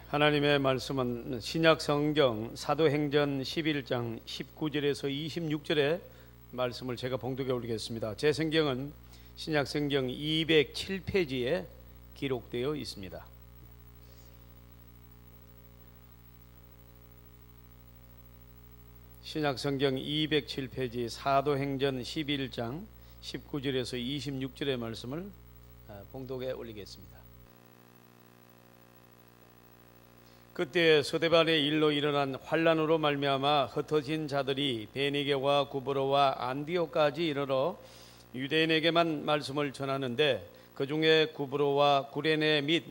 하나님의 말씀은 신약 성경 사도행전 11장 19절에서 26절의 말씀을 제가 봉독해 올리겠습니다. 제 성경은 신약 성경 207페이지에 기록되어 있습니다. 신약 성경 207페이지 사도행전 11장 19절에서 26절의 말씀을 봉독해 올리겠습니다. 그때 스데반의 일로 일어난 환란으로 말미암아 흩어진 자들이 베니게와 구브로와 안디옥까지 이르러 유대인에게만 말씀을 전하는데 그 중에 구브로와 구레네 및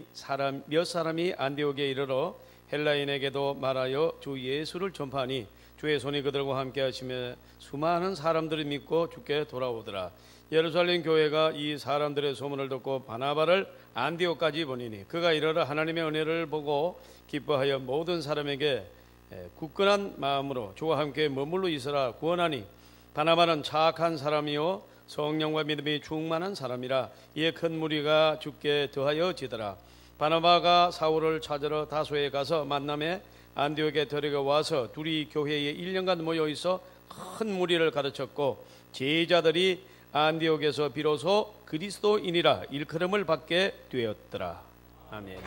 몇 사람이 안디옥에 이르러 헬라인에게도 말하여 주 예수를 전파하니 주의 손이 그들과 함께 하시며 수많은 사람들이 믿고 주께 돌아오더라. 예루살렘 교회가 이 사람들의 소문을 듣고 바나바를 안디옥까지 보내니 그가 이르러 하나님의 은혜를 보고 기뻐하여 모든 사람에게 굳건한 마음으로 주와 함께 머물러 있으라 구원하니 바나바는 착한 사람이요 성령과 믿음이 충만한 사람이라. 이에 큰 무리가 주께 더하여 지더라. 바나바가 사울을 찾으러 다소에 가서 만남에 안디옥에 데려와서 둘이 교회에 1년간 모여 있어 큰 무리를 가르쳤고 제자들이 안디옥에서 비로소 그리스도인이라 일컬음을 받게 되었더라. 아멘.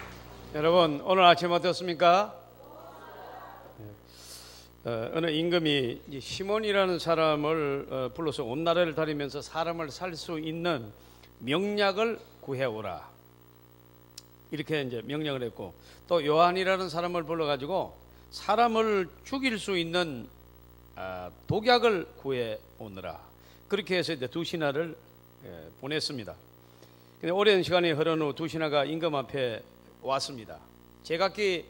여러분 오늘 아침 어떻습니까? 어느 임금이 시몬이라는 사람을 불러서 온 나라를 다니면서 사람을 살 수 있는 명약을 구해오라 이렇게 이제 명령을 했고, 또 요한이라는 사람을 불러가지고 사람을 죽일 수 있는 독약을 구해오느라 그렇게 해서 이제 두 신하를 보냈습니다. 근데 오랜 시간이 흐른 후 두 신하가 임금 앞에 왔습니다. 제각기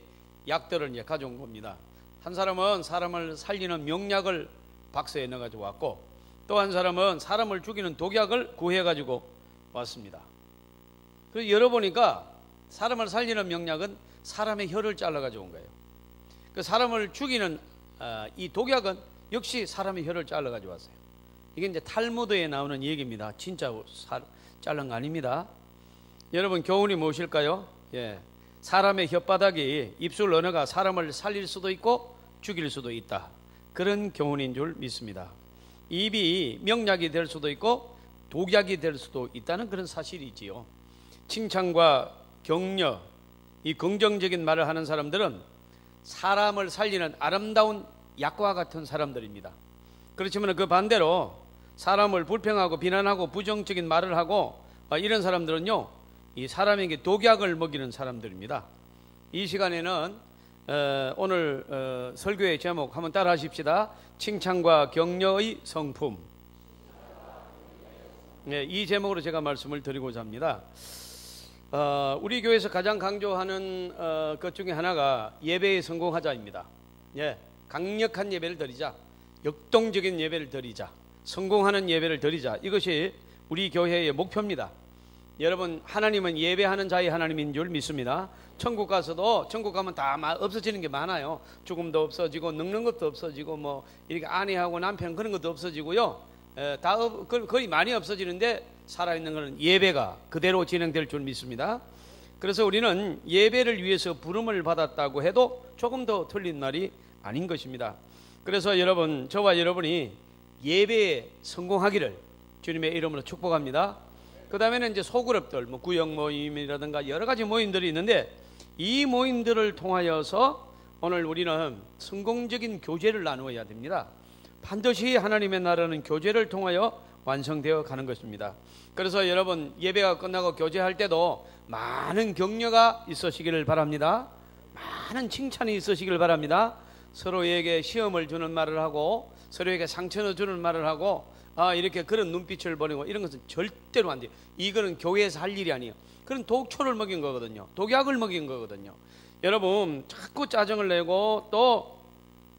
약들을 이제 가져온 겁니다. 한 사람은 사람을 살리는 명약을 박스에 넣어가지고 왔고, 또 한 사람은 사람을 죽이는 독약을 구해가지고 왔습니다. 그래서 열어보니까 사람을 살리는 명약은 사람의 혀를 잘라가지고 온 거예요. 그 사람을 죽이는 이 독약은 역시 사람의 혀를 잘라가지고 왔어요. 이게 이제 탈무드에 나오는 얘기입니다. 진짜 자른 거 아닙니다. 여러분 교훈이 무엇일까요? 사람의 혓바닥이 입술 언어가 사람을 살릴 수도 있고 죽일 수도 있다. 그런 교훈인 줄 믿습니다. 입이 명약이 될 수도 있고 독약이 될 수도 있다는 그런 사실이지요. 칭찬과 격려, 이 긍정적인 말을 하는 사람들은 사람을 살리는 아름다운 약과 같은 사람들입니다. 그렇지만 그 반대로 사람을 불평하고 비난하고 부정적인 말을 하고 이런 사람들은요, 이 사람에게 독약을 먹이는 사람들입니다. 이 시간에는 오늘 설교의 제목 한번 따라 하십시다. 칭찬과 격려의 성품. 이 제목으로 제가 말씀을 드리고자 합니다. 우리 교회에서 가장 강조하는 것 중에 하나가 예배에 성공하자입니다. 강력한 예배를 드리자, 역동적인 예배를 드리자, 성공하는 예배를 드리자. 이것이 우리 교회의 목표입니다. 여러분, 하나님은 예배하는 자의 하나님인 줄 믿습니다. 천국 가서도 천국 가면 다 없어지는 게 많아요. 죽음도 없어지고 늙는 것도 없어지고 뭐 이렇게 아내하고 남편 그런 것도 없어지고요. 거의 많이 없어지는데 살아있는 것은 예배가 그대로 진행될 줄 믿습니다. 그래서 우리는 예배를 위해서 부름을 받았다고 해도 조금 더 틀린 말이 아닌 것입니다. 그래서 여러분, 저와 여러분이 예배에 성공하기를 주님의 이름으로 축복합니다. 그 다음에는 이제 소그룹들, 뭐 구역 모임이라든가 여러 가지 모임들이 있는데, 이 모임들을 통하여서 오늘 우리는 성공적인 교제를 나누어야 됩니다. 반드시 하나님의 나라는 교제를 통하여 완성되어 가는 것입니다. 그래서 여러분, 예배가 끝나고 교제할 때도 많은 격려가 있으시기를 바랍니다. 많은 칭찬이 있으시기를 바랍니다. 서로에게 시험을 주는 말을 하고 서로에게 상처를 주는 말을 하고 이렇게 그런 눈빛을 보내고 이런 것은 절대로 안 돼요. 이거는 교회에서 할 일이 아니에요. 그런 독초를 먹인 거거든요. 독약을 먹인 거거든요. 여러분, 자꾸 짜증을 내고 또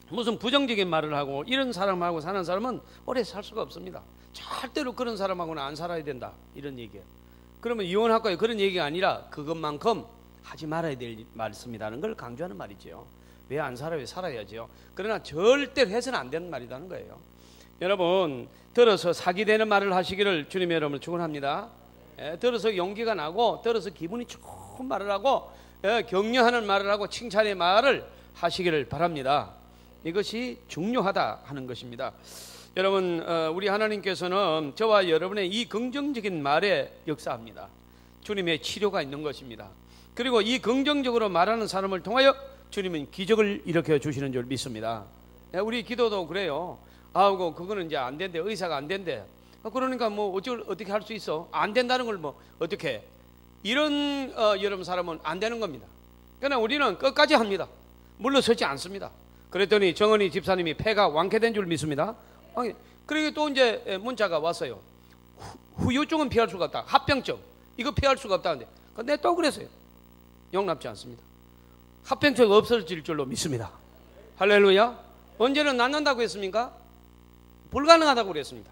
무슨 부정적인 말을 하고 이런 사람하고 사는 사람은 오래 살 수가 없습니다. 절대로 그런 사람하고는 안 살아야 된다, 이런 얘기예요. 그러면 이혼할까요? 그런 얘기가 아니라 그것만큼 하지 말아야 될 말씀이라는 걸 강조하는 말이죠. 왜 안 살아요? 살아야죠. 그러나 절대로 해서는 안 되는 말이라는 거예요. 여러분, 들어서 사기되는 말을 하시기를 주님의 여러분을 축원합니다. 들어서 용기가 나고, 들어서 기분이 좋은 말을 하고, 격려하는 말을 하고, 칭찬의 말을 하시기를 바랍니다. 이것이 중요하다 하는 것입니다. 여러분, 우리 하나님께서는 저와 여러분의 이 긍정적인 말에 역사합니다. 주님의 치료가 있는 것입니다. 그리고 이 긍정적으로 말하는 사람을 통하여 주님은 기적을 일으켜 주시는 줄 믿습니다. 우리 기도도 그래요. 아우고 그거는 이제 안 된대, 의사가 안 된대. 그러니까 뭐 어떻게 할 수 있어? 안 된다는 걸 뭐 어떻게 해? 이런 여러분 사람은 안 되는 겁니다. 그러나 우리는 끝까지 합니다. 물러서지 않습니다. 그랬더니 정은희 집사님이 폐가 완쾌된 줄 믿습니다. 그리고 또 이제 문자가 왔어요. 후유증은 피할 수가 없다. 합병증 이거 피할 수가 없다는데, 근데 또 그랬어요. 용납지 않습니다. 합병증 없어질 줄로 믿습니다. 할렐루야. 언제는 낫는다고 했습니까? 불가능하다고 그랬습니다.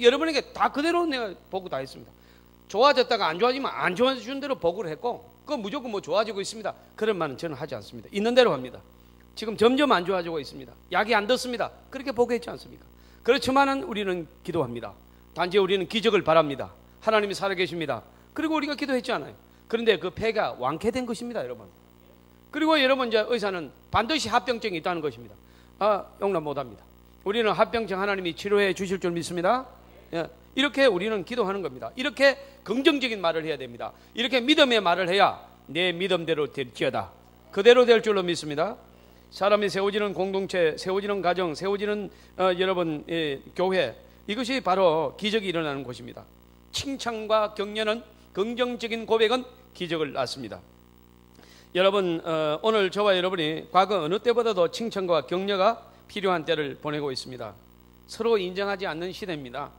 여러분에게 다 그대로 내가 보고 다 했습니다. 좋아졌다가 안 좋아지면 안 좋아지는 대로 보고를 했고, 그건 무조건 뭐 좋아지고 있습니다, 그런 말은 저는 하지 않습니다. 있는 대로 합니다. 지금 점점 안 좋아지고 있습니다. 약이 안 듣습니다. 그렇게 보고했지 않습니까? 그렇지만은 우리는 기도합니다. 단지 우리는 기적을 바랍니다. 하나님이 살아계십니다. 그리고 우리가 기도했잖아요. 그런데 그 폐가 완쾌된 것입니다, 여러분. 그리고 여러분, 이제 의사는 반드시 합병증이 있다는 것입니다. 용납 못합니다. 우리는 합병증 하나님이 치료해 주실 줄 믿습니다. 이렇게 우리는 기도하는 겁니다. 이렇게 긍정적인 말을 해야 됩니다. 이렇게 믿음의 말을 해야 내 믿음대로 될지어다, 그대로 될 줄로 믿습니다. 사람이 세워지는 공동체, 세워지는 가정, 세워지는 여러분 교회, 이것이 바로 기적이 일어나는 곳입니다. 칭찬과 격려는, 긍정적인 고백은 기적을 낳습니다. 여러분, 오늘 저와 여러분이 과거 어느 때보다도 칭찬과 격려가 필요한 때를 보내고 있습니다. 서로 인정하지 않는 시대입니다.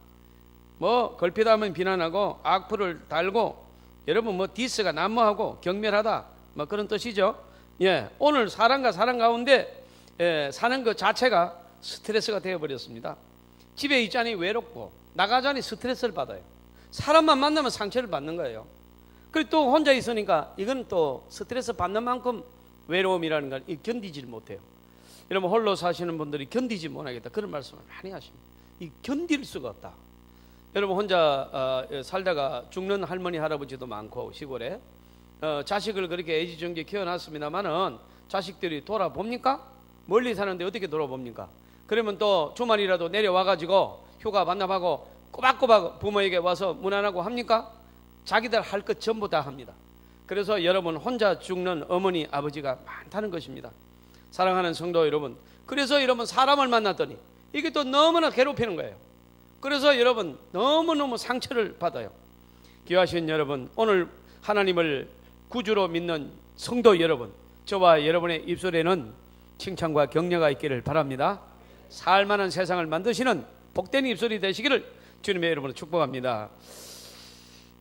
뭐 걸핏하면 비난하고 악플을 달고, 여러분 뭐 디스가 난무하고 경멸하다, 뭐 그런 뜻이죠. 오늘 사람과 사람 가운데 사는 것 자체가 스트레스가 되어버렸습니다. 집에 있자니 외롭고 나가자니 스트레스를 받아요. 사람만 만나면 상처를 받는 거예요. 그리고 또 혼자 있으니까 이건 또 스트레스 받는 만큼 외로움이라는 걸 견디질 못해요. 여러분, 홀로 사시는 분들이 견디지 못하겠다, 그런 말씀을 많이 하십니다. 이 견딜 수가 없다. 여러분, 혼자 살다가 죽는 할머니 할아버지도 많고, 시골에 자식을 그렇게 애지중지 키워놨습니다마는 자식들이 돌아봅니까? 멀리 사는데 어떻게 돌아봅니까? 그러면 또 주말이라도 내려와가지고 휴가 반납하고 꼬박꼬박 부모에게 와서 문안하고 합니까? 자기들 할 것 전부 다 합니다. 그래서 여러분, 혼자 죽는 어머니 아버지가 많다는 것입니다. 사랑하는 성도 여러분, 그래서 여러분 사람을 만났더니 이게 또 너무나 괴롭히는 거예요. 그래서 여러분 너무너무 상처를 받아요. 귀하신 여러분, 오늘 하나님을 구주로 믿는 성도 여러분, 저와 여러분의 입술에는 칭찬과 격려가 있기를 바랍니다. 살만한 세상을 만드시는 복된 입술이 되시기를 주님의 이름으로 축복합니다.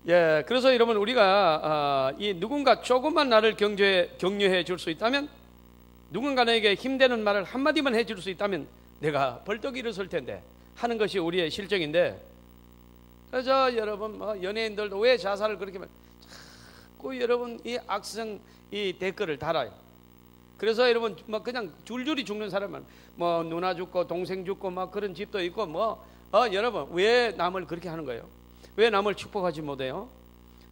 그래서 여러분, 우리가 이 누군가 조금만 나를 격려해 줄 수 있다면, 누군가 나에게 힘되는 말을 한마디만 해줄 수 있다면 내가 벌떡 일어설 텐데 하는 것이 우리의 실정인데, 그래서 여러분 연예인들도 왜 자살을 그렇게 자꾸 여러분 이 악성 이 댓글을 달아요. 그래서 여러분 그냥 줄줄이 죽는 사람은 누나 죽고 동생 죽고 그런 집도 있고 여러분 왜 남을 그렇게 하는 거예요? 왜 남을 축복하지 못해요?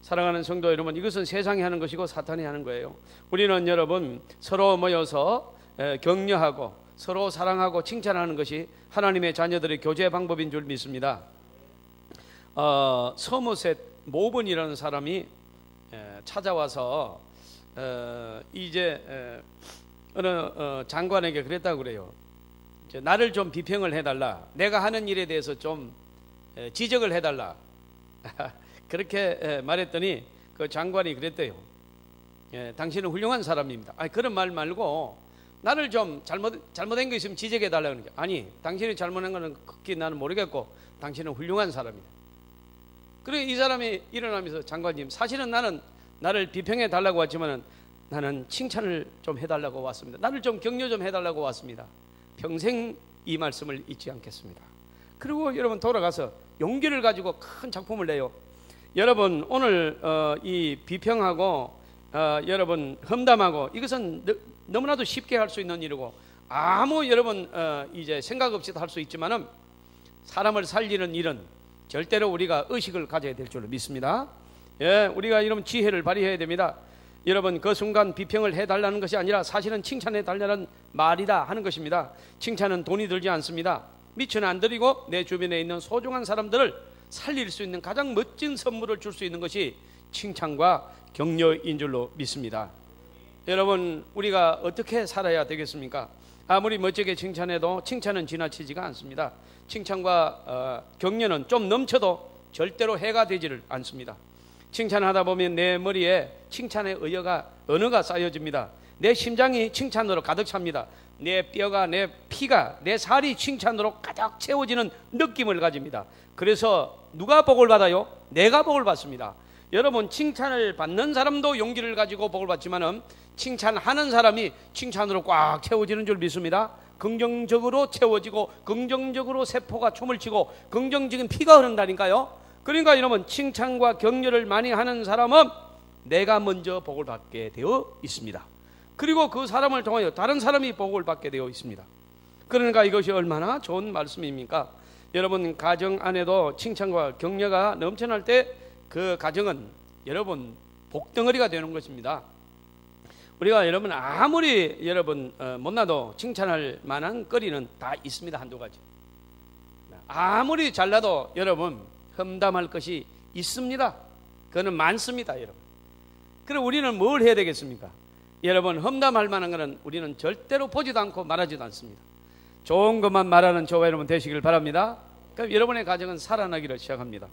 사랑하는 성도 여러분, 이것은 세상이 하는 것이고 사탄이 하는 거예요. 우리는 여러분 서로 모여서 격려하고 서로 사랑하고 칭찬하는 것이 하나님의 자녀들의 교제 방법인 줄 믿습니다. 서머셋 모번이라는 사람이 찾아와서 이제 어느 장관에게 그랬다고 그래요. 나를 좀 비평을 해달라, 내가 하는 일에 대해서 좀 지적을 해달라. 그렇게 말했더니 그 장관이 그랬대요. 당신은 훌륭한 사람입니다. 그런 말 말고 나를 좀 잘못된 거 있으면 지적해 달라는 게, 아니 당신이 잘못한 거는 극히 나는 모르겠고 당신은 훌륭한 사람이다. 그래 이 사람이 일어나면서, 장관님 사실은 나는 나를 비평해 달라고 왔지만 나는 칭찬을 좀 해달라고 왔습니다. 나를 좀 격려 좀 해달라고 왔습니다. 평생 이 말씀을 잊지 않겠습니다. 그리고 여러분 돌아가서 용기를 가지고 큰 작품을 내요. 여러분 오늘 이 비평하고 여러분 험담하고 이것은 너무나도 쉽게 할 수 있는 일이고 아무 여러분 이제 생각 없이도 할 수 있지만은 사람을 살리는 일은 절대로 우리가 의식을 가져야 될 줄로 믿습니다. 예, 우리가 이런 지혜를 발휘해야 됩니다. 여러분 그 순간 비평을 해달라는 것이 아니라 사실은 칭찬해달라는 말이다 하는 것입니다. 칭찬은 돈이 들지 않습니다. 미천 안 들이고 내 주변에 있는 소중한 사람들을 살릴 수 있는 가장 멋진 선물을 줄 수 있는 것이 칭찬과 격려인 줄로 믿습니다. 여러분 우리가 어떻게 살아야 되겠습니까? 아무리 멋지게 칭찬해도 칭찬은 지나치지가 않습니다. 칭찬과 격려는 좀 넘쳐도 절대로 해가 되지를 않습니다. 칭찬하다 보면 내 머리에 칭찬의 언어가 쌓여집니다. 내 심장이 칭찬으로 가득 찹니다. 내 뼈가, 내 피가, 내 살이 칭찬으로 가득 채워지는 느낌을 가집니다. 그래서 누가 복을 받아요? 내가 복을 받습니다. 여러분 칭찬을 받는 사람도 용기를 가지고 복을 받지만은 칭찬하는 사람이 칭찬으로 꽉 채워지는 줄 믿습니다. 긍정적으로 채워지고 긍정적으로 세포가 춤을 추고 긍정적인 피가 흐른다니까요. 그러니까 여러분 칭찬과 격려를 많이 하는 사람은 내가 먼저 복을 받게 되어 있습니다. 그리고 그 사람을 통하여 다른 사람이 복을 받게 되어 있습니다. 그러니까 이것이 얼마나 좋은 말씀입니까? 여러분 가정 안에도 칭찬과 격려가 넘쳐날 때 그 가정은 여러분 복덩어리가 되는 것입니다. 우리가 여러분 아무리 여러분 못나도 칭찬할 만한 거리는 다 있습니다. 한두 가지. 아무리 잘나도 여러분 험담할 것이 있습니다. 그거는 많습니다. 여러분. 그럼 우리는 뭘 해야 되겠습니까? 여러분 험담할 만한 것은 우리는 절대로 보지도 않고 말하지도 않습니다. 좋은 것만 말하는 저와 여러분 되시길 바랍니다. 그럼 여러분의 가정은 살아나기를 시작합니다.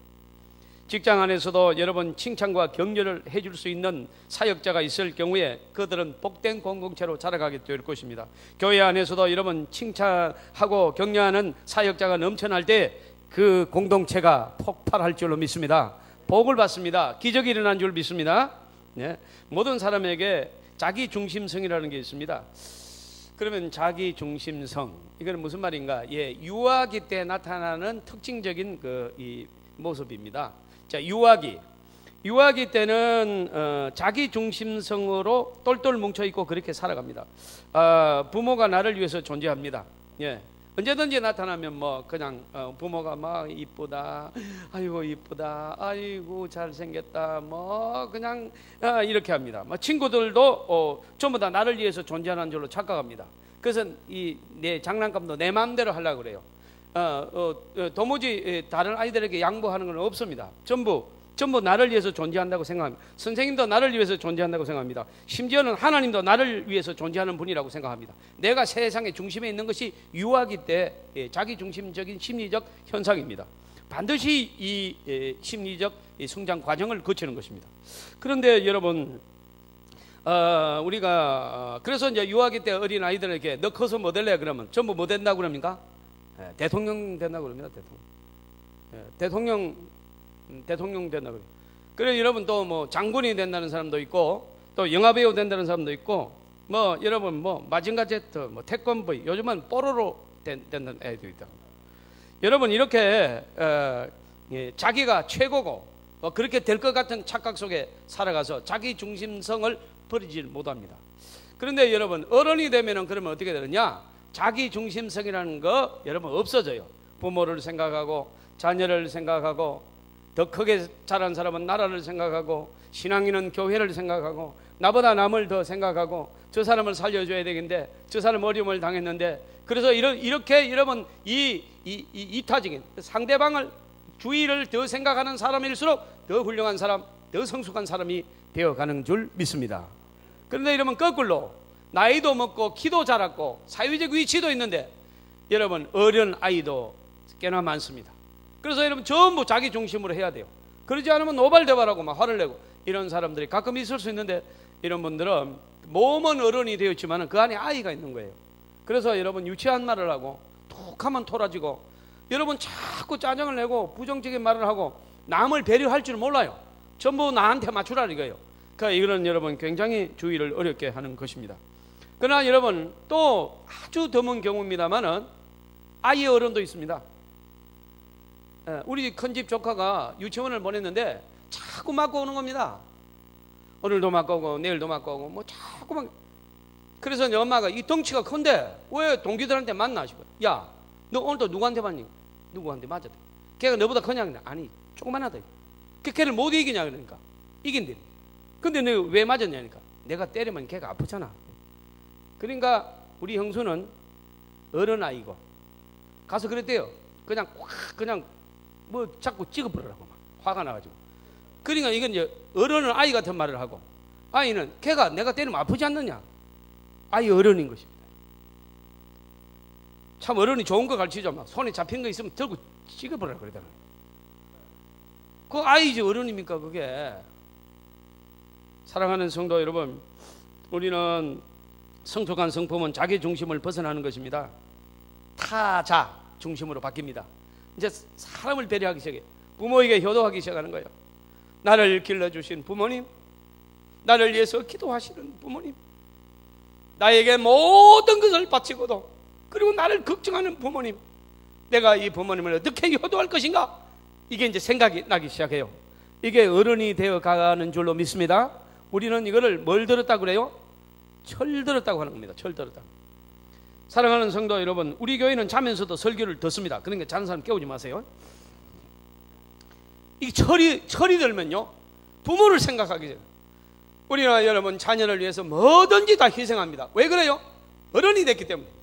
직장 안에서도 여러분 칭찬과 격려를 해줄 수 있는 사역자가 있을 경우에 그들은 복된 공동체로 자라가게 될 것입니다. 교회 안에서도 여러분 칭찬하고 격려하는 사역자가 넘쳐날 때 그 공동체가 폭발할 줄로 믿습니다. 복을 받습니다. 기적이 일어난 줄 믿습니다. 네. 모든 사람에게 자기중심성이라는 게 있습니다. 그러면 자기중심성 이건 무슨 말인가? 예, 유아기 때 나타나는 특징적인 이 모습입니다. 자, 유아기 때는 자기중심성으로 똘똘 뭉쳐있고 그렇게 살아갑니다. 부모가 나를 위해서 존재합니다. 예. 언제든지 나타나면 뭐 그냥 부모가 막 이쁘다, 아이고 이쁘다, 아이고 잘생겼다, 뭐 그냥 이렇게 합니다. 뭐 친구들도 전부 다 나를 위해서 존재하는 줄로 착각합니다. 그래서 내 장난감도 내 마음대로 하려고 그래요. 도무지 다른 아이들에게 양보하는 건 없습니다. 전부 나를 위해서 존재한다고 생각합니다. 선생님도 나를 위해서 존재한다고 생각합니다. 심지어는 하나님도 나를 위해서 존재하는 분이라고 생각합니다. 내가 세상의 중심에 있는 것이 유아기 때 자기중심적인 심리적 현상입니다. 반드시 이 심리적 성장 과정을 거치는 것입니다. 그런데 여러분 우리가 그래서 이제 유아기 때 어린 아이들에게 너 커서 뭐 될래? 그러면 전부 뭐 된다고 그럽니까? 대통령 된다고 그럽니다. 대통령 된다고 그래요. 그래 여러분 또 뭐 장군이 된다는 사람도 있고 또 영화배우 된다는 사람도 있고 뭐 여러분 뭐 마징가 제트 뭐 태권브이 요즘은 뽀로로 된다는 애도 있다. 여러분 이렇게 자기가 최고고 그렇게 될 것 같은 착각 속에 살아가서 자기 중심성을 버리지 못합니다. 그런데 여러분 어른이 되면은 그러면 어떻게 되느냐? 자기 중심성이라는 거 여러분 없어져요. 부모를 생각하고 자녀를 생각하고 더 크게 자란 사람은 나라를 생각하고 신앙인은 교회를 생각하고 나보다 남을 더 생각하고 저 사람을 살려줘야 되겠는데 저 사람 어려움을 당했는데 그래서 이렇게 여러분 이타적인 상대방을 주의를 더 생각하는 사람일수록 더 훌륭한 사람, 더 성숙한 사람이 되어가는 줄 믿습니다. 그런데 이러면 거꾸로 나이도 먹고 키도 자랐고 사회적 위치도 있는데 여러분 어린 아이도 꽤나 많습니다. 그래서 여러분 전부 자기 중심으로 해야 돼요. 그러지 않으면 노발대발하고 막 화를 내고 이런 사람들이 가끔 있을 수 있는데 이런 분들은 몸은 어른이 되었지만 그 안에 아이가 있는 거예요. 그래서 여러분 유치한 말을 하고 툭하면 토라지고 여러분 자꾸 짜증을 내고 부정적인 말을 하고 남을 배려할 줄 몰라요. 전부 나한테 맞추라 이거예요. 그러니까 이거는 여러분 굉장히 주의를 어렵게 하는 것입니다. 그러나 여러분 또 아주 드문 경우입니다만은 아이의 어른도 있습니다. 우리 큰 집 조카가 유치원을 보냈는데 자꾸 맞고 오는 겁니다. 오늘도 맞고 오고 내일도 맞고 오고 뭐 자꾸 막. 그래서 내 엄마가 이 덩치가 큰데 왜 동기들한테 맞나 싶어요. 야, 너 오늘도 누구한테 맞니? 누구한테 맞았대. 걔가 너보다 크냐? 아니, 조그만하다. 걔를 못 이기냐 그러니까. 이긴대. 근데 너 왜 맞았냐니까. 내가 때리면 걔가 아프잖아. 그러니까 우리 형수는 어른아이고 가서 그랬대요. 그냥 뭐 자꾸 찍어버리라고 막 화가 나가지고. 그러니까 이건 이제 어른은 아이 같은 말을 하고, 아이는 걔가 내가 때리면 아프지 않느냐. 아이 어른인 것입니다. 참 어른이 좋은 거 가르치죠. 막 손에 잡힌 거 있으면 들고 찍어버리라 그러잖아. 그 아이지 어른입니까 그게. 사랑하는 성도 여러분, 우리는 성숙한 성품은 자기 중심을 벗어나는 것입니다. 타자 중심으로 바뀝니다. 이제 사람을 배려하기 시작해. 부모에게 효도하기 시작하는 거예요. 나를 길러주신 부모님, 나를 위해서 기도하시는 부모님, 나에게 모든 것을 바치고도 그리고 나를 걱정하는 부모님, 내가 이 부모님을 어떻게 효도할 것인가, 이게 이제 생각이 나기 시작해요. 이게 어른이 되어 가는 줄로 믿습니다. 우리는 이거를 뭘 들었다고 그래요? 철 들었다고 하는 겁니다. 철 들었다. 사랑하는 성도 여러분, 우리 교회는 자면서도 설교를 듣습니다. 그러니까 자는 사람 깨우지 마세요. 이 철이 들면요, 부모를 생각하게 돼요. 우리나라 여러분 자녀를 위해서 뭐든지 다 희생합니다. 왜 그래요? 어른이 됐기 때문입니다.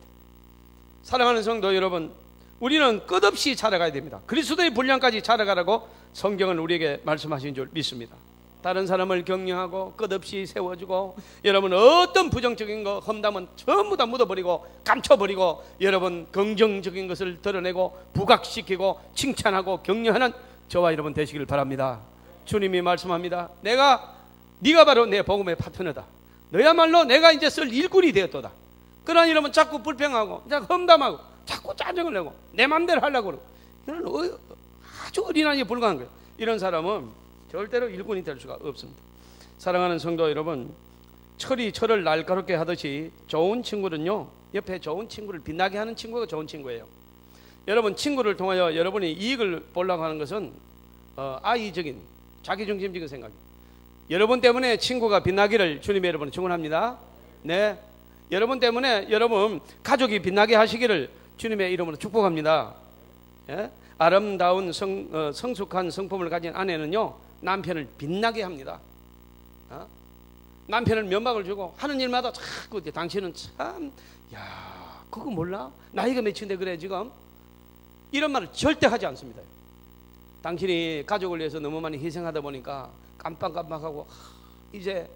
사랑하는 성도 여러분, 우리는 끝없이 자라가야 됩니다. 그리스도의 분량까지 자라가라고 성경은 우리에게 말씀하신 줄 믿습니다. 다른 사람을 격려하고 끝없이 세워주고, 여러분 어떤 부정적인 거 험담은 전부 다 묻어버리고 감춰버리고, 여러분 긍정적인 것을 드러내고 부각시키고 칭찬하고 격려하는 저와 여러분 되시길 바랍니다. 주님이 말씀합니다. 네가 바로 내 복음의 파트너다. 너야말로 내가 이제 쓸 일꾼이 되었도다. 그러나 여러분 자꾸 불평하고 자꾸 험담하고 자꾸 짜증을 내고 내 맘대로 하려고 그러고, 이런 아주 어린아이에 불과한 거예요. 이런 사람은 절대로 일꾼이 될 수가 없습니다. 사랑하는 성도 여러분, 철이 철을 날카롭게 하듯이 좋은 친구는요, 옆에 좋은 친구를 빛나게 하는 친구가 좋은 친구예요. 여러분 친구를 통하여 여러분이 이익을 보려고 하는 것은 아이적인 자기중심적인 생각이에요. 여러분 때문에 친구가 빛나기를 주님의 여러분 축원합니다. 네, 여러분 때문에 여러분 가족이 빛나게 하시기를 주님의 이름으로 축복합니다. 예? 아름다운 성숙한 성품을 가진 아내는요, 남편을 빛나게 합니다. 남편을 면박을 주고 하는 일마다 자꾸 당신은 참, 야, 그거 몰라? 나이가 몇인데 그래 지금? 이런 말을 절대 하지 않습니다. 당신이 가족을 위해서 너무 많이 희생하다 보니까 깜빡깜빡하고 이제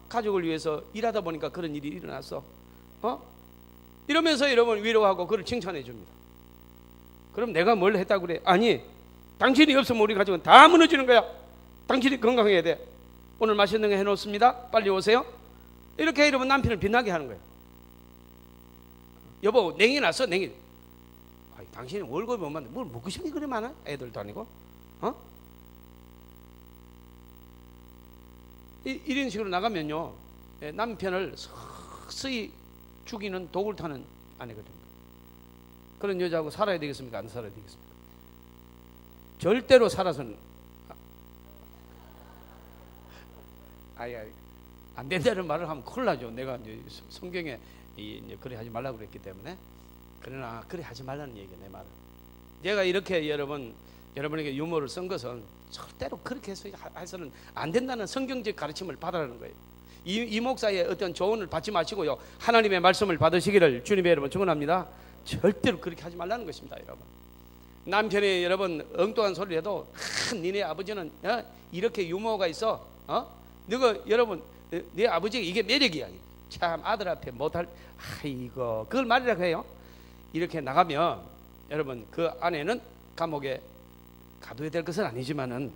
가족을 위해서 일하다 보니까 그런 일이 일어났어. 이러면서 여러분 위로하고 그를 칭찬해 줍니다. 그럼 내가 뭘 했다고 그래? 아니, 당신이 없으면 우리 가족은 다 무너지는 거야. 당신이 건강해야 돼. 오늘 맛있는 거 해놓습니다. 빨리 오세요. 이렇게 여러분 남편을 빛나게 하는 거예요. 여보 냉이 났어. 냉이. 아니, 당신이 월급이 얼마인데 뭘 먹고 싶니 그래 많아? 애들도 아니고. 이런 식으로 나가면요, 남편을 서서히 죽이는 독을 타는 아내거든요. 그런 여자하고 살아야 되겠습니까? 안 살아야 되겠습니까? 절대로 살아서는 안 된다는 말을 하면 큰일 나죠. 내가 이제 성경에 이제 그래 하지 말라고 그랬기 때문에. 그러나 그래 하지 말라는 얘기예요, 내 말은. 내가 이렇게 여러분에게 유머를 쓴 것은 절대로 그렇게 해서는 안 된다는 성경적 가르침을 받으라는 거예요. 이 목사의 어떤 조언을 받지 마시고요, 하나님의 말씀을 받으시기를 주님의 여러분 축원합니다. 절대로 그렇게 하지 말라는 것입니다. 여러분, 남편이 여러분 엉뚱한 소리를 해도 니네 아버지는 이렇게 유머가 있어. 너가 여러분 네 아버지가 이게 매력이야. 참 아들 앞에 못할, 아이고 그걸 말이라고 해요. 이렇게 나가면 여러분 그 아내는 감옥에 가둬야 될 것은 아니지만은,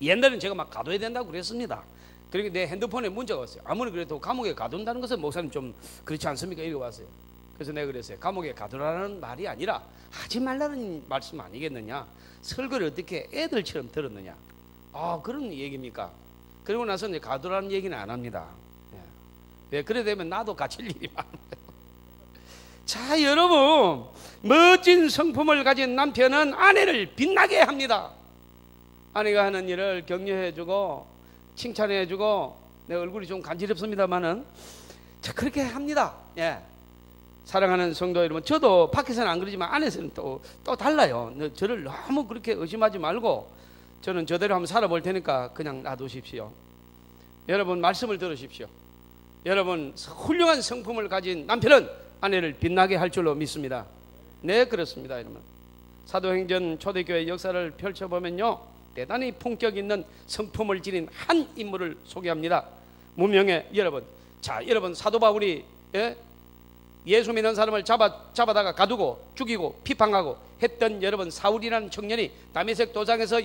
옛날에는 제가 막 가둬야 된다고 그랬습니다. 그러니까 내 핸드폰에 문자가 왔어요. 아무리 그래도 감옥에 가둔다는 것은 목사님 좀 그렇지 않습니까? 이거 왔어요. 그래서 내가 그랬어요. 감옥에 가두라는 말이 아니라 하지 말라는 말씀 아니겠느냐? 설교를 어떻게 애들처럼 들었느냐? 그런 얘기입니까? 그러고 나서 이제 가두라는 얘기는 안 합니다. 왜 그래 되면 나도 갇힐 일이 많아요. 자, 여러분 멋진 성품을 가진 남편은 아내를 빛나게 합니다. 아내가 하는 일을 격려해주고 칭찬해주고, 내 얼굴이 좀 간지럽습니다만은 자, 그렇게 합니다. 예. 사랑하는 성도 여러분, 저도 밖에서는 안 그러지만 안에서는 또 달라요. 저를 너무 그렇게 의심하지 말고 저는 저대로 한번 살아볼 테니까 그냥 놔두십시오. 여러분, 말씀을 들으십시오. 여러분, 훌륭한 성품을 가진 남편은 아내를 빛나게 할 줄로 믿습니다. 네, 그렇습니다. 여러분, 사도행전 초대교회 역사를 펼쳐보면요, 대단히 품격 있는 성품을 지닌 한 인물을 소개합니다. 무명의 여러분, 자, 여러분, 사도 바울이 예수 믿는 사람을 잡아다가 가두고 죽이고 비방하고 했던 여러분 사울이라는 청년이 다메섹 도상에서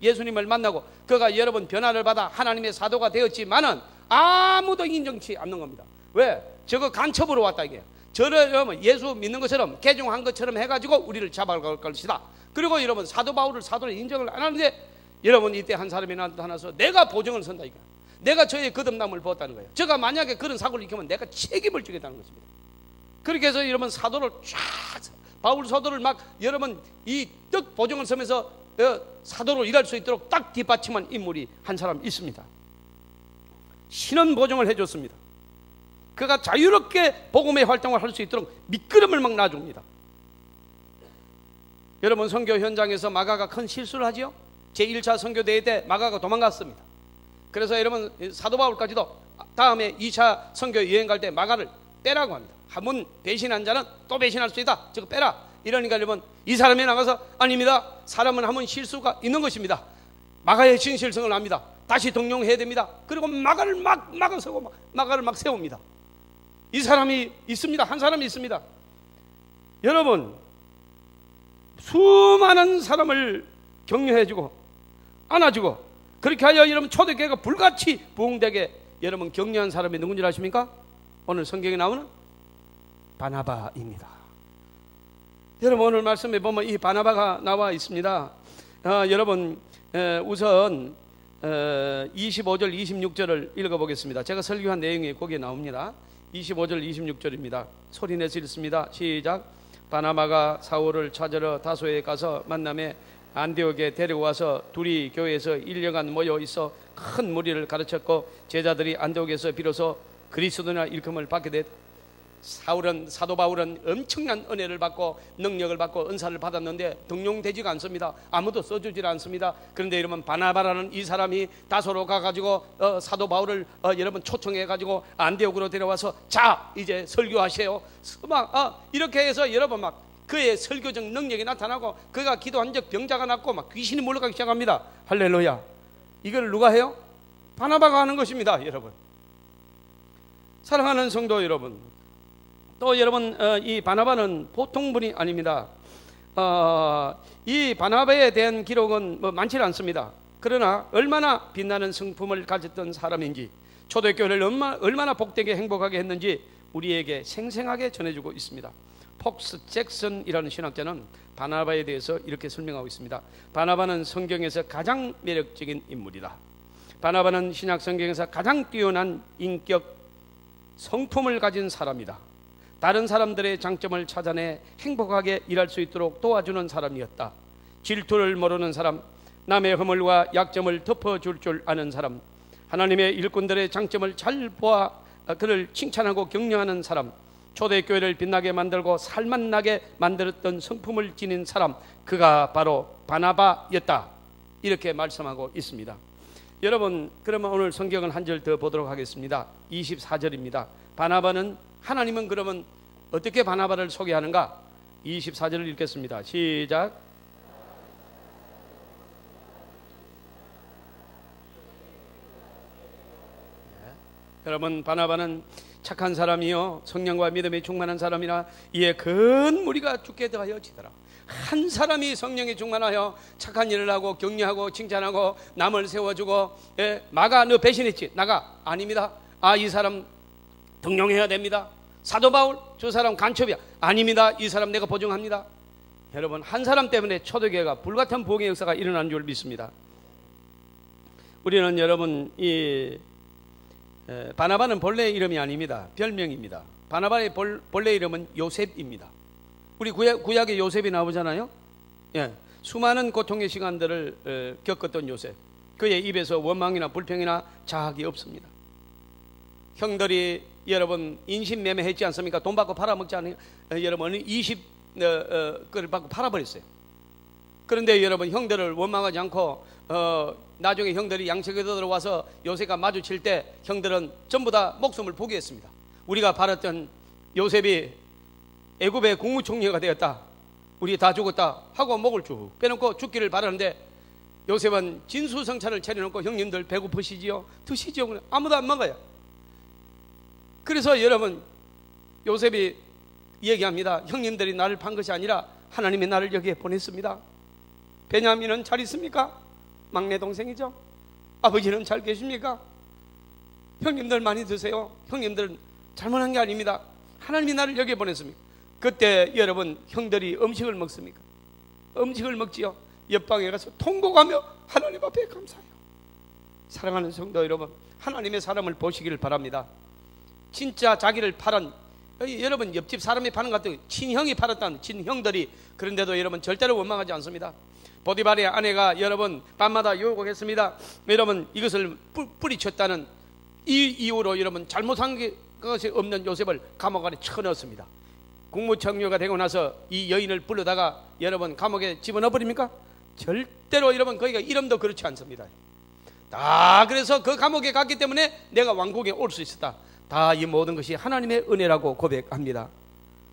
예수님을 만나고 그가 여러분 변화를 받아 하나님의 사도가 되었지만은 아무도 인정치 않는 겁니다. 왜? 저거 간첩으로 왔다 이게. 저를 예수 믿는 것처럼 개종한 것처럼 해가지고 우리를 잡아갈 것이다. 그리고 여러분 사도 바울을 사도로 인정을 안 하는데 여러분 이때 한 사람이 나타나서 내가 보증을 선다 이거. 내가 저의 거듭남을 보았다는 거예요. 저가 만약에 그런 사고를 일으키면 내가 책임을 지겠다는 것입니다. 그렇게 해서 여러분 사도를 쫙 바울 사도를 막 여러분 이 뜻 보증을 서면서 사도로 일할 수 있도록 딱 뒷받침한 인물이 한 사람 있습니다. 신원 보증을 해줬습니다. 그가 자유롭게 복음의 활동을 할 수 있도록 밑거름을 막 놔줍니다. 여러분, 선교 현장에서 마가가 큰 실수를 하지요. 제1차 선교대회 때 마가가 도망갔습니다. 그래서 여러분 사도 바울까지도 다음에 2차 선교 여행 갈 때 마가를 빼라고 합니다. 한 번 배신한 자는 또 배신할 수 있다. 저거 빼라. 이러니까 여러분 이 사람이 나가서 아닙니다. 사람은 한 번 실수가 있는 것입니다. 마가의 진실성을 압니다. 다시 동용해야 됩니다. 그리고 마가를 막 세웁니다. 이 사람이 있습니다. 한 사람이 있습니다. 여러분, 수많은 사람을 격려해주고 안아주고 그렇게 하여 여러분 초대교회가 불같이 부흥되게 여러분 격려한 사람이 누군지 아십니까? 오늘 성경에 나오는 바나바입니다. 여러분, 오늘 말씀에 보면 이 바나바가 나와 있습니다. 여러분 우선 25절 26절을 읽어보겠습니다. 제가 설교한 내용이 거기에 나옵니다. 25절 26절입니다. 소리내서 읽습니다. 시작. 바나바가 사울을 찾으러 다소에 가서 만남에 안디옥에 데려와서 둘이 교회에서 1년간 모여 있어 큰 무리를 가르쳤고 제자들이 안디옥에서 비로소 그리스도나 일컬음을 받게 됐다. 사도 바울은 엄청난 은혜를 받고 능력을 받고 은사를 받았는데 등용되지가 않습니다. 아무도 써주질 않습니다. 그런데 여러분 바나바라는 이 사람이 다소로 가가지고 사도 바울을 여러분 초청해가지고 안디옥으로 데려와서 자 이제 설교하세요. 이렇게 해서 여러분 막 그의 설교적 능력이 나타나고 그가 기도한 적 병자가 낫고 막 귀신이 물러가기 시작합니다. 할렐루야. 이걸 누가 해요? 바나바가 하는 것입니다. 여러분, 사랑하는 성도 여러분, 또 여러분 이 바나바는 보통 분이 아닙니다. 이 바나바에 대한 기록은 많지 않습니다. 그러나 얼마나 빛나는 성품을 가졌던 사람인지 초대교회를 얼마나 복되게 행복하게 했는지 우리에게 생생하게 전해주고 있습니다. 폭스 잭슨이라는 신학자는 바나바에 대해서 이렇게 설명하고 있습니다. 바나바는 성경에서 가장 매력적인 인물이다. 바나바는 신약 성경에서 가장 뛰어난 인격 성품을 가진 사람이다. 다른 사람들의 장점을 찾아내 행복하게 일할 수 있도록 도와주는 사람이었다. 질투를 모르는 사람, 남의 허물과 약점을 덮어줄 줄 아는 사람, 하나님의 일꾼들의 장점을 잘 보아 그를 칭찬하고 격려하는 사람, 초대교회를 빛나게 만들고 살맛나게 만들었던 성품을 지닌 사람, 그가 바로 바나바였다. 이렇게 말씀하고 있습니다. 여러분, 그러면 오늘 성경을 한 절 더 보도록 하겠습니다. 24절입니다. 바나바는 하나님은 그러면 어떻게 바나바를 소개하는가? 24절을 읽겠습니다. 시작. 여러분, 바나바는 착한 사람이요 성령과 믿음에 충만한 사람이라 이에 큰 무리가 죽게 되어지더라. 한 사람이 성령에 충만하여 착한 일을 하고 격려하고 칭찬하고 남을 세워주고 마가 너 배신했지? 나가. 아닙니다. 이 사람 등용해야 됩니다. 사도 바울 저 사람 간첩이야. 아닙니다. 이 사람 내가 보증합니다. 여러분, 한 사람 때문에 초대교회가 불같은 부흥의 역사가 일어난 줄 믿습니다. 우리는 여러분 이 바나바는 본래 이름이 아닙니다. 별명입니다. 바나바의 본래 이름은 요셉입니다. 우리 구약에 요셉이 나오잖아요. 예, 수많은 고통의 시간들을 겪었던 요셉, 그의 입에서 원망이나 불평이나 자학이 없습니다. 형들이 여러분 인신매매했지 않습니까? 돈 받고 팔아먹지 않아요? 여러분 20그릇 받고 팔아버렸어요. 그런데 여러분 형들을 원망하지 않고 나중에 형들이 양식에 들어와서 요셉과 마주칠 때 형들은 전부 다 목숨을 포기했습니다. 우리가 바랐던 요셉이 애굽의 국무총리가 되었다, 우리 다 죽었다 하고 목을 쭉 빼놓고 죽기를 바라는데, 요셉은 진수성찬을 차려놓고 형님들 배고프시지요? 드시지요? 아무도 안 먹어요. 그래서 여러분 요셉이 얘기합니다. 형님들이 나를 판 것이 아니라 하나님이 나를 여기에 보냈습니다. 베냐민은 잘 있습니까? 막내 동생이죠. 아버지는 잘 계십니까? 형님들 많이 드세요. 형님들은 잘못한 게 아닙니다. 하나님이 나를 여기에 보냈습니다. 그때 여러분 형들이 음식을 먹습니까? 음식을 먹지요. 옆방에 가서 통곡하며 하나님 앞에 감사해요. 사랑하는 성도 여러분, 하나님의 사람을 보시기를 바랍니다. 진짜 자기를 팔은, 여러분 옆집 사람이 파는 것 같아요. 친형이 팔았다는 친형들이, 그런데도 여러분 절대로 원망하지 않습니다. 보디발의 아내가 여러분 밤마다 유혹했습니다. 여러분 이것을 뿌리쳤다는 이 이유로 여러분 잘못한 것이 없는 요셉을 감옥 안에 쳐넣었습니다. 국무총리가 되고 나서 이 여인을 불러다가 여러분 감옥에 집어넣어 버립니까? 절대로 여러분 거기가 이름도 그렇지 않습니다. 다 그래서 그 감옥에 갔기 때문에 내가 왕국에 올 수 있었다. 다 이 모든 것이 하나님의 은혜라고 고백합니다.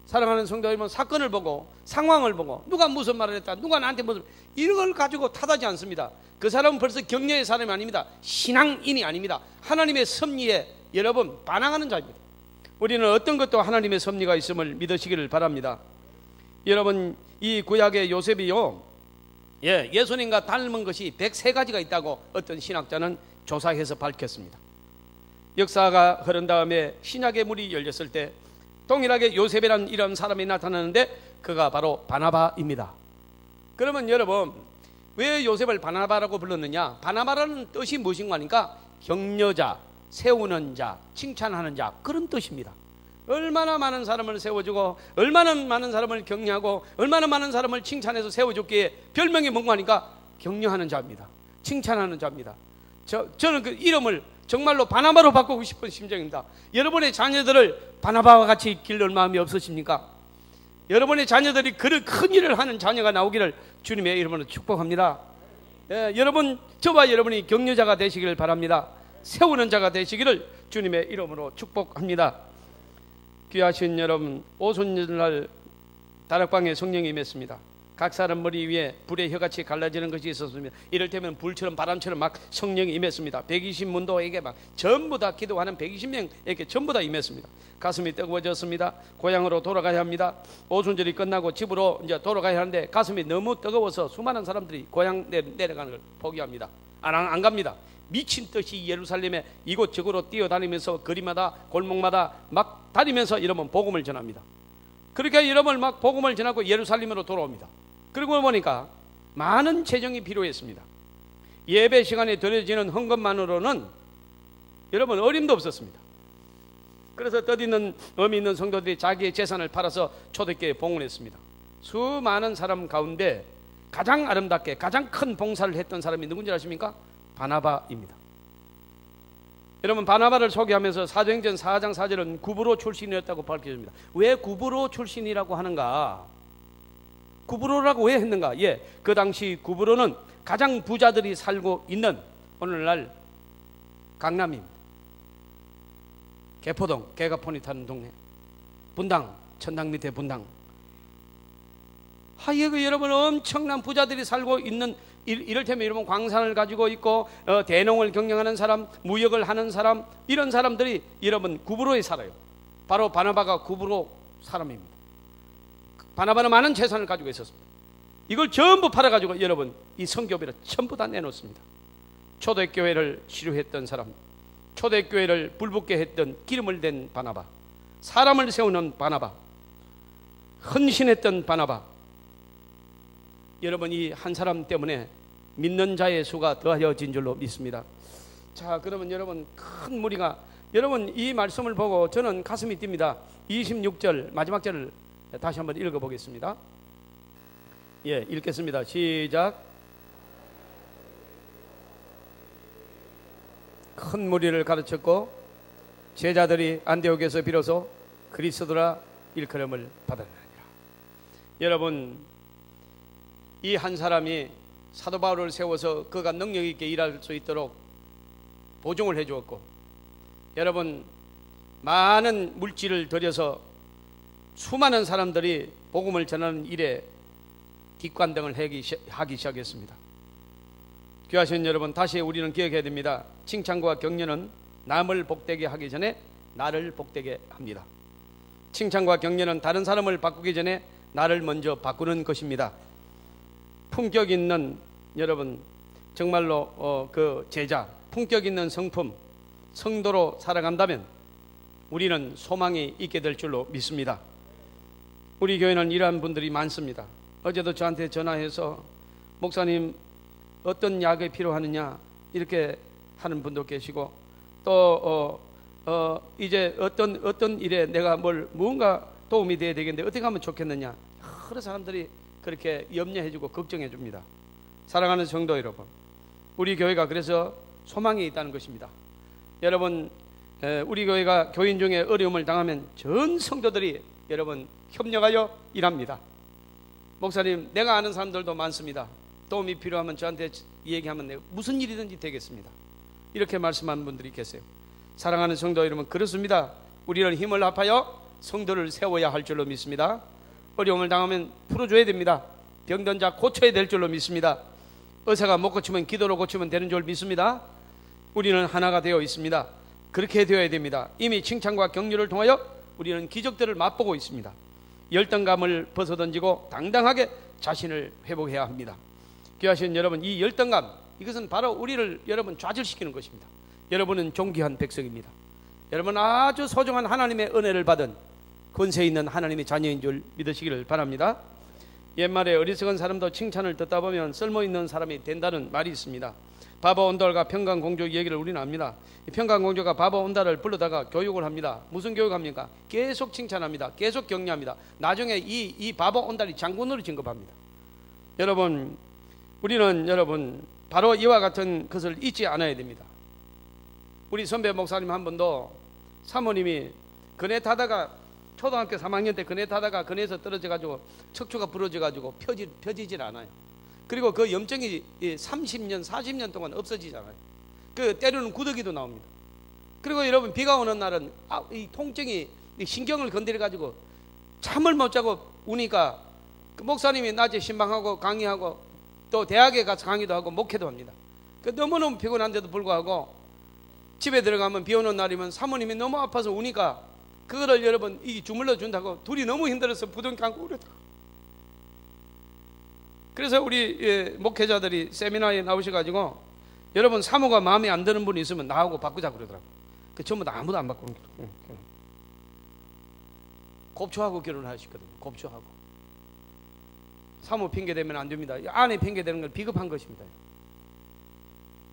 사랑하는 성도 여러분, 사건을 보고 상황을 보고 누가 무슨 말을 했다, 누가 나한테 무슨, 이런 걸 가지고 탓하지 않습니다. 그 사람은 벌써 격려의 사람이 아닙니다. 신앙인이 아닙니다. 하나님의 섭리에 여러분 반항하는 자입니다. 우리는 어떤 것도 하나님의 섭리가 있음을 믿으시기를 바랍니다. 여러분 이 구약의 요셉이요, 예수님과 닮은 것이 103가지가 있다고 어떤 신학자는 조사해서 밝혔습니다. 역사가 흐른 다음에 신약의 문이 열렸을 때 동일하게 요셉이라는 이런 사람이 나타나는데 그가 바로 바나바입니다. 그러면 여러분 왜 요셉을 바나바라고 불렀느냐? 바나바라는 뜻이 무엇인가 하니까 격려자, 세우는 자, 칭찬하는 자, 그런 뜻입니다. 얼마나 많은 사람을 세워주고 얼마나 많은 사람을 격려하고 얼마나 많은 사람을 칭찬해서 세워줬기에 별명이 뭔가 하니까 격려하는 자입니다. 칭찬하는 자입니다. 저는 그 이름을 정말로 바나바로 바꾸고 싶은 심정입니다. 여러분의 자녀들을 바나바와 같이 길러올 마음이 없으십니까? 여러분의 자녀들이 그런 큰 일을 하는 자녀가 나오기를 주님의 이름으로 축복합니다. 여러분, 저와 여러분이 격려자가 되시기를 바랍니다. 세우는 자가 되시기를 주님의 이름으로 축복합니다. 귀하신 여러분, 오순절 다락방에 성령이 임했습니다. 각 사람 머리 위에 불의 혀같이 갈라지는 것이 있었습니다. 이를테면 불처럼 바람처럼 막 성령이 임했습니다. 120문도에게 막 전부 다 기도하는 120명에게 전부 다 임했습니다. 가슴이 뜨거워졌습니다. 고향으로 돌아가야 합니다. 오순절이 끝나고 집으로 이제 돌아가야 하는데 가슴이 너무 뜨거워서 수많은 사람들이 고향 내려가는 걸 포기합니다. 안 갑니다. 미친 듯이 예루살렘에 이곳저곳으로 뛰어다니면서 거리마다 골목마다 막 다니면서 이러면 복음을 전합니다. 그렇게 여러분 막 복음을 전하고 예루살렘으로 돌아옵니다. 그리고 보니까 많은 재정이 필요했습니다. 예배 시간에 드려지는 헌금만으로는 여러분 어림도 없었습니다. 그래서 뜻있는 의미 있는 성도들이 자기의 재산을 팔아서 초대교회에 봉헌했습니다. 수많은 사람 가운데 가장 아름답게 가장 큰 봉사를 했던 사람이 누군지 아십니까? 바나바입니다. 여러분 바나바를 소개하면서 사도행전 4장 4절은 구브로 출신이었다고 밝혀집니다. 왜 구브로 출신이라고 하는가? 구브로라고 왜 했는가? 그 당시 구브로는 가장 부자들이 살고 있는 오늘날 강남입니다. 개포동, 개가폰이 타는 동네, 분당, 천당 밑에 분당. 여러분 엄청난 부자들이 살고 있는, 이를테면 여러분 광산을 가지고 있고 대농을 경영하는 사람, 무역을 하는 사람, 이런 사람들이 여러분 구브로에 살아요. 바로 바나바가 구브로 사람입니다. 바나바는 많은 재산을 가지고 있었습니다. 이걸 전부 팔아가지고 여러분 이 성교비를 전부 다 내놓습니다. 초대교회를 치료했던 사람, 초대교회를 불붙게 했던 기름을 댄 바나바, 사람을 세우는 바나바, 헌신했던 바나바. 여러분 이 한 사람 때문에 믿는 자의 수가 더하여진 줄로 믿습니다. 자, 그러면 여러분 큰 무리가, 여러분 이 말씀을 보고 저는 가슴이 뜁니다. 26절 마지막 절을 다시 한번 읽어보겠습니다. 예, 읽겠습니다. 시작. 큰 무리를 가르쳤고 제자들이 안디옥에서 비로소 그리스도라 일컬음을 받았느니라. 여러분, 이 한 사람이 사도 바울을 세워서 그가 능력 있게 일할 수 있도록 보증을 해 주었고, 여러분, 많은 물질을 들여서 수많은 사람들이 복음을 전하는 일에 뒷관등을 하기 시작했습니다. 귀하신 여러분, 다시 우리는 기억해야 됩니다. 칭찬과 격려는 남을 복되게 하기 전에 나를 복되게 합니다. 칭찬과 격려는 다른 사람을 바꾸기 전에 나를 먼저 바꾸는 것입니다. 품격 있는, 여러분, 정말로 그 제자, 품격 있는 성품, 성도로 살아간다면 우리는 소망이 있게 될 줄로 믿습니다. 우리 교회는 이러한 분들이 많습니다. 어제도 저한테 전화해서 목사님 어떤 약이 필요하느냐 이렇게 하는 분도 계시고, 또 이제 어떤 일에 내가 무언가 도움이 돼야 되겠는데 어떻게 하면 좋겠느냐, 여러 사람들이 그렇게 염려해주고 걱정해줍니다. 사랑하는 성도 여러분, 우리 교회가 그래서 소망이 있다는 것입니다. 여러분, 우리 교회가 교인 중에 어려움을 당하면 전 성도들이 여러분 협력하여 일합니다. 목사님, 내가 아는 사람들도 많습니다. 도움이 필요하면 저한테 얘기하면 내가 무슨 일이든지 되겠습니다. 이렇게 말씀하는 분들이 계세요. 사랑하는 성도 여러분, 그렇습니다. 우리는 힘을 합하여 성도를 세워야 할 줄로 믿습니다. 어려움을 당하면 풀어줘야 됩니다. 병든 자 고쳐야 될 줄로 믿습니다. 의사가 못 고치면 기도로 고치면 되는 줄 믿습니다. 우리는 하나가 되어 있습니다. 그렇게 되어야 됩니다. 이미 칭찬과 격려를 통하여 우리는 기적들을 맛보고 있습니다. 열등감을 벗어던지고 당당하게 자신을 회복해야 합니다. 귀하신 여러분, 이 열등감, 이것은 바로 우리를 여러분 좌절시키는 것입니다. 여러분은 존귀한 백성입니다. 여러분 아주 소중한 하나님의 은혜를 받은 권세 있는 하나님의 자녀인 줄 믿으시기를 바랍니다. 옛말에 어리석은 사람도 칭찬을 듣다 보면 쓸모있는 사람이 된다는 말이 있습니다. 바보 온달과 평강공주 얘기를 우리는 압니다. 평강공주가 바보 온달을 불러다가 교육을 합니다. 무슨 교육합니까? 계속 칭찬합니다. 계속 격려합니다. 나중에 이 바보 온달이 장군으로 진급합니다. 여러분, 우리는 여러분 바로 이와 같은 것을 잊지 않아야 됩니다. 우리 선배 목사님 한 분도 사모님이 그네 타다가 초등학교 3학년 때 그네 타다가 그네에서 떨어져가지고 척추가 부러져가지고 펴지질 않아요. 그리고 그 염증이 30년 40년 동안 없어지잖아요. 그 때로는 구더기도 나옵니다. 그리고 여러분, 비가 오는 날은 이 통증이 신경을 건드려가지고 잠을 못 자고 우니까 그 목사님이 낮에 신방하고 강의하고 또 대학에 가서 강의도 하고 목회도 합니다. 그 너무너무 피곤한데도 불구하고 집에 들어가면 비 오는 날이면 사모님이 너무 아파서 우니까 그거를 여러분 이 주물러 준다고 둘이 너무 힘들어서 부둥켜 안고 그러더라고요. 그래서 우리 목회자들이 세미나에 나오셔가지고 여러분 사모가 마음에 안 드는 분이 있으면 나하고 바꾸자 그러더라고요. 그 전부 다 아무도 안 바꾸는 거예요. 곱초하고 결혼하시거든요. 곱초하고. 사모 핑계 대면 안 됩니다. 아내 핑계 대는 건 비겁한 것입니다.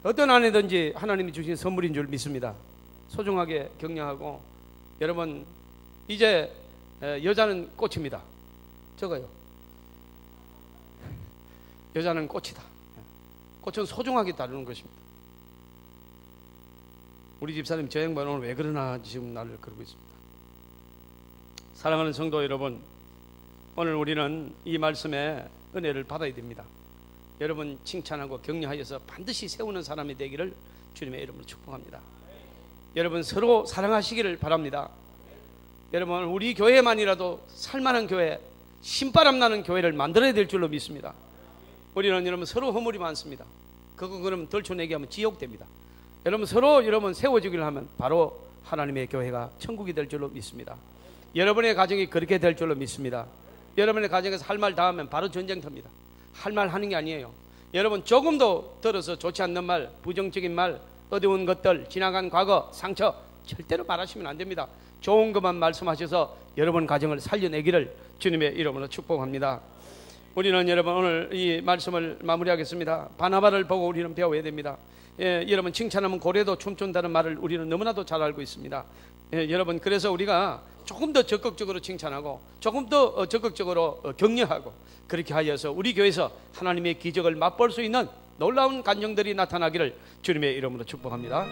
어떤 아내든지 하나님이 주신 선물인 줄 믿습니다. 소중하게 격려하고, 여러분 이제 여자는 꽃입니다. 저거요. 여자는 꽃이다. 꽃은 소중하게 다루는 것입니다. 우리 집사님 저 양반 오늘 왜 그러나 지금 나를 그러고 있습니다. 사랑하는 성도 여러분, 오늘 우리는 이 말씀에 은혜를 받아야 됩니다. 여러분 칭찬하고 격려하여서 반드시 세우는 사람이 되기를 주님의 이름으로 축복합니다. 여러분 서로 사랑하시기를 바랍니다. 여러분 우리 교회만이라도 살만한 교회, 신바람 나는 교회를 만들어야 될 줄로 믿습니다. 우리는 여러분 서로 허물이 많습니다. 그럼 덜쳐내기 하면 지옥됩니다. 여러분 서로 여러분 세워지기를 하면 바로 하나님의 교회가 천국이 될 줄로 믿습니다. 여러분의 가정이 그렇게 될 줄로 믿습니다. 여러분의 가정에서 할 말 다 하면 바로 전쟁터입니다. 할 말 하는 게 아니에요. 여러분 조금도 들어서 좋지 않는 말, 부정적인 말, 어두운 것들, 지나간 과거, 상처 절대로 말하시면 안 됩니다. 좋은 것만 말씀하셔서 여러분 가정을 살려내기를 주님의 이름으로 축복합니다. 우리는 여러분 오늘 이 말씀을 마무리하겠습니다. 바나바를 보고 우리는 배워야 됩니다. 여러분 칭찬하면 고래도 춤춘다는 말을 우리는 너무나도 잘 알고 있습니다. 여러분, 그래서 우리가 조금 더 적극적으로 칭찬하고 조금 더 적극적으로 격려하고 그렇게 하여서 우리 교회에서 하나님의 기적을 맛볼 수 있는 놀라운 간증들이 나타나기를 주님의 이름으로 축복합니다.